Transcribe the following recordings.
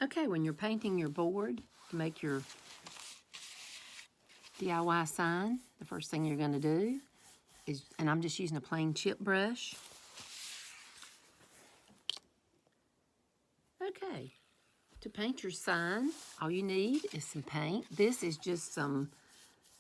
Okay, when you're painting your board to make your DIY sign, the first thing you're going to do is, and I'm just using a plain chip brush. Okay, to paint your sign, all you need is some paint. This is just some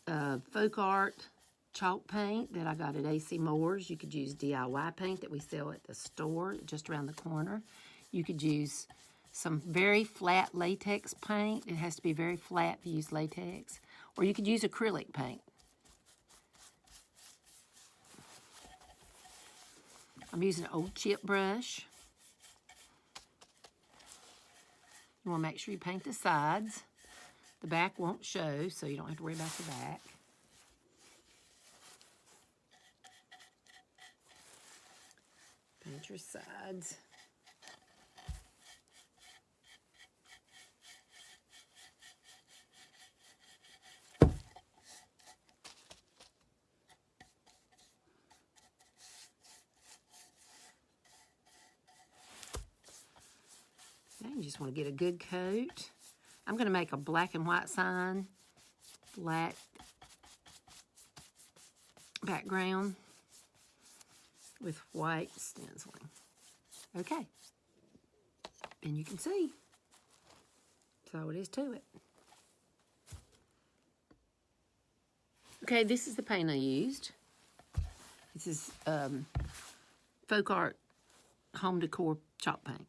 folk art chalk paint that I got at AC Moore's. You could use DIY paint that we sell at the store just around the corner. You could use some very flat latex paint. It has to be very flat to use latex. Or you could use acrylic paint. I'm using an old chip brush. You want to make sure you paint the sides. The back won't show, so you don't have to worry about the back. Paint your sides. Okay, you just want to get a good coat. I'm going to make a black and white sign, black background with white stenciling. Okay, and you can see. That's all it is to it. Okay, this is the paint I used. This is folk art home decor chalk paint.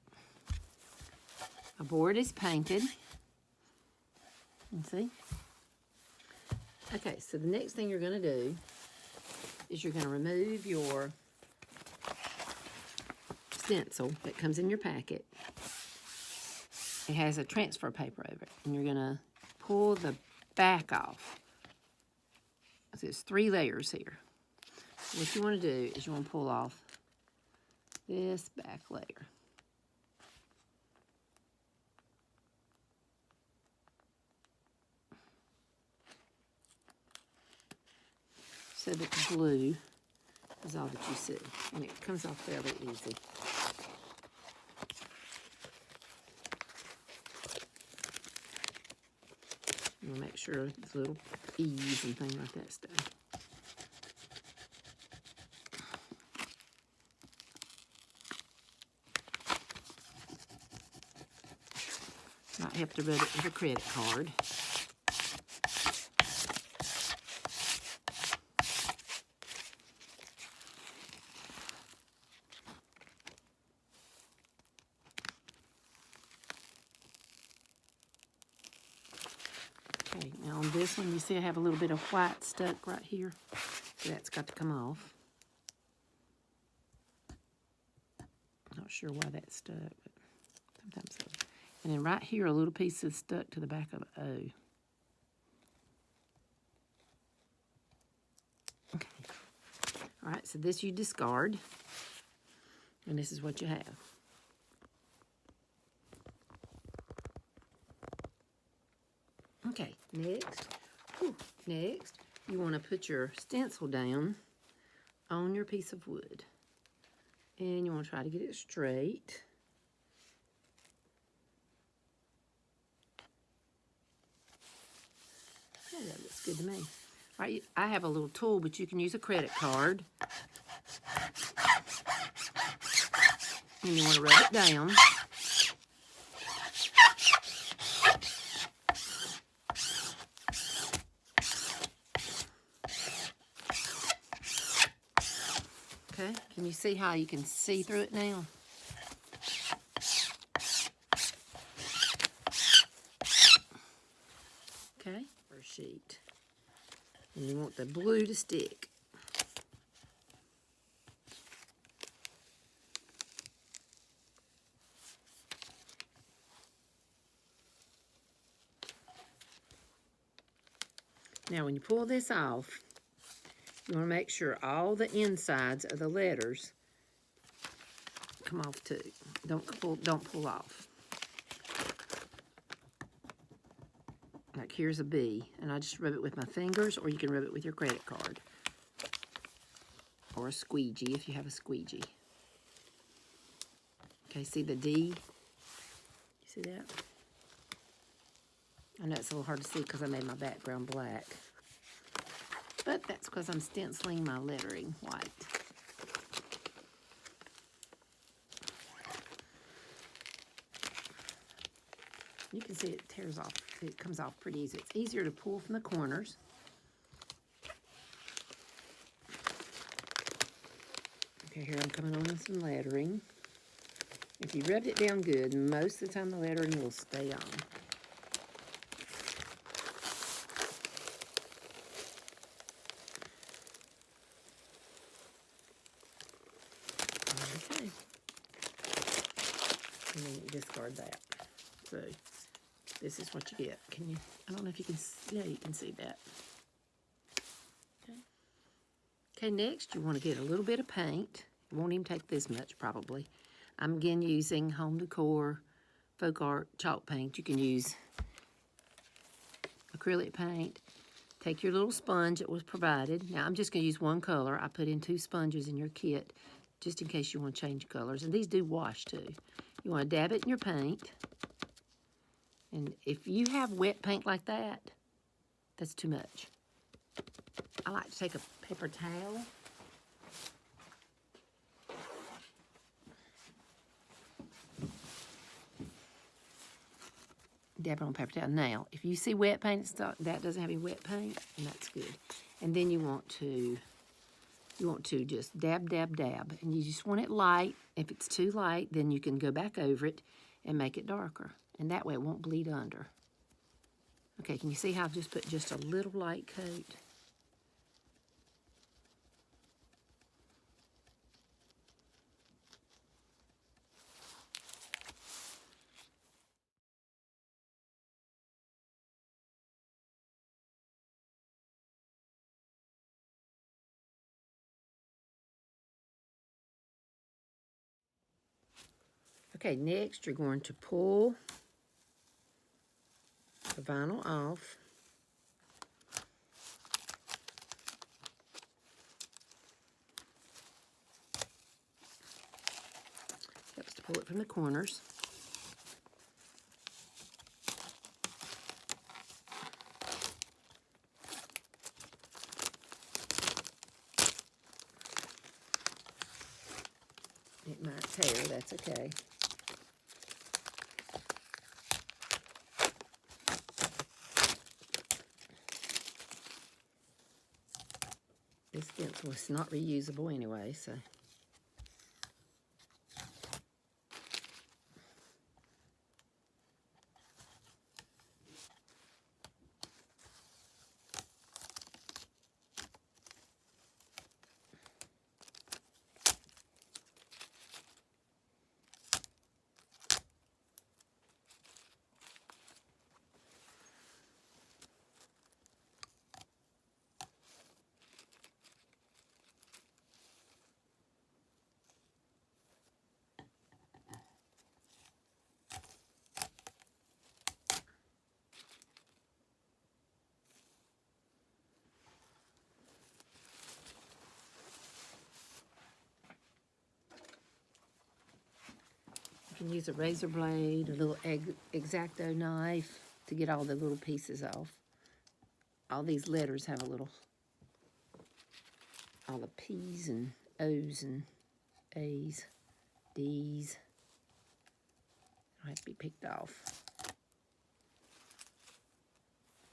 My board is painted. You see? Okay, so the next thing you're going to do is you're going to remove your stencil that comes in your packet. It has a transfer paper over it, and you're going to pull the back off. So there's 3 layers here. What you want to do is you want to pull off this back layer. So that the blue is all that you see. And it comes off fairly easy. You want to make sure there's little E's and things like that stuff. Might have to rub it with a credit card. Okay, now on this one, you see I have a little bit of white stuck right here. So that's got to come off. Not sure why that's stuck, but sometimes so. And then right here, a little piece is stuck to the back of an O. Okay. All right, so this you discard. And this is what you have. Okay, next, you want to put your stencil down on your piece of wood. And you want to try to get it straight. Yeah, that looks good to me. All right, I have a little tool, but you can use a credit card. And you want to rub it down. Okay, can you see how you can see through it now? Okay, first sheet. And you want the blue to stick. Now when you pull this off, you want to make sure all the insides of the letters come off too. Don't pull off. Like here's a B, and I just rub it with my fingers, or you can rub it with your credit card. Or a squeegee if you have a squeegee. Okay, see the D? You see that? I know it's a little hard to see because I made my background black. But that's because I'm stenciling my lettering white. You can see it tears off. It comes off pretty easy. It's easier to pull from the corners. Okay, here I'm coming on with some lettering. If you rubbed it down good, most of the time the lettering will stay on. Okay. And then you discard that. So this is what you get. Can you, I don't know if you can, yeah, you can see that. Okay. Okay, next you want to get a little bit of paint. It won't even take this much probably. I'm again using Home Decor Folk Art chalk paint. You can use acrylic paint. Take your little sponge that was provided. Now I'm just going to use one color. I put in 2 sponges in your kit just in case you want to change colors. And these do wash too. You want to dab it in your paint. And if you have wet paint like that, that's too much. I like to take a paper towel. Dab it on paper towel. Now, if you see wet paint, that doesn't have any wet paint, and that's good. And then you want to just dab, dab, dab. And you just want it light. If it's too light, then you can go back over it and make it darker. And that way it won't bleed under. Okay, can you see how I've just put just a little light coat? Okay, next you're going to pull the vinyl off. Helps to pull it from the corners. It might tear, that's okay. This stencil is not reusable anyway, so. You can use a razor blade, a little X-Acto knife to get all the little pieces off. All these letters have a little, all the P's and O's and A's, D's. They'll have to be picked off.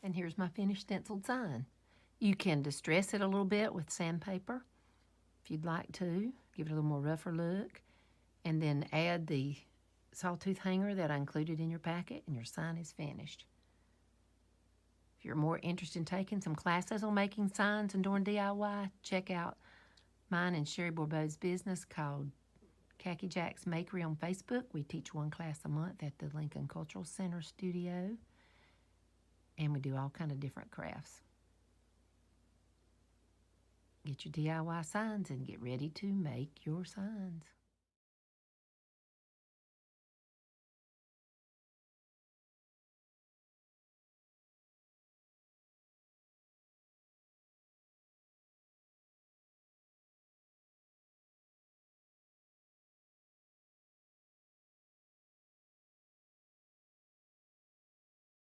And here's my finished stenciled sign. You can distress it a little bit with sandpaper if you'd like to. Give it a little more rougher look. And then add the sawtooth hanger that I included in your packet, and your sign is finished. If you're more interested in taking some classes on making signs and doing DIY, check out mine and Sherry Bourbeau's business called Khaki Jack's Makery on Facebook. We teach 1 class a month at the Lincoln Cultural Center studio, and we do all kind of different crafts. Get your DIY signs and get ready to make your signs.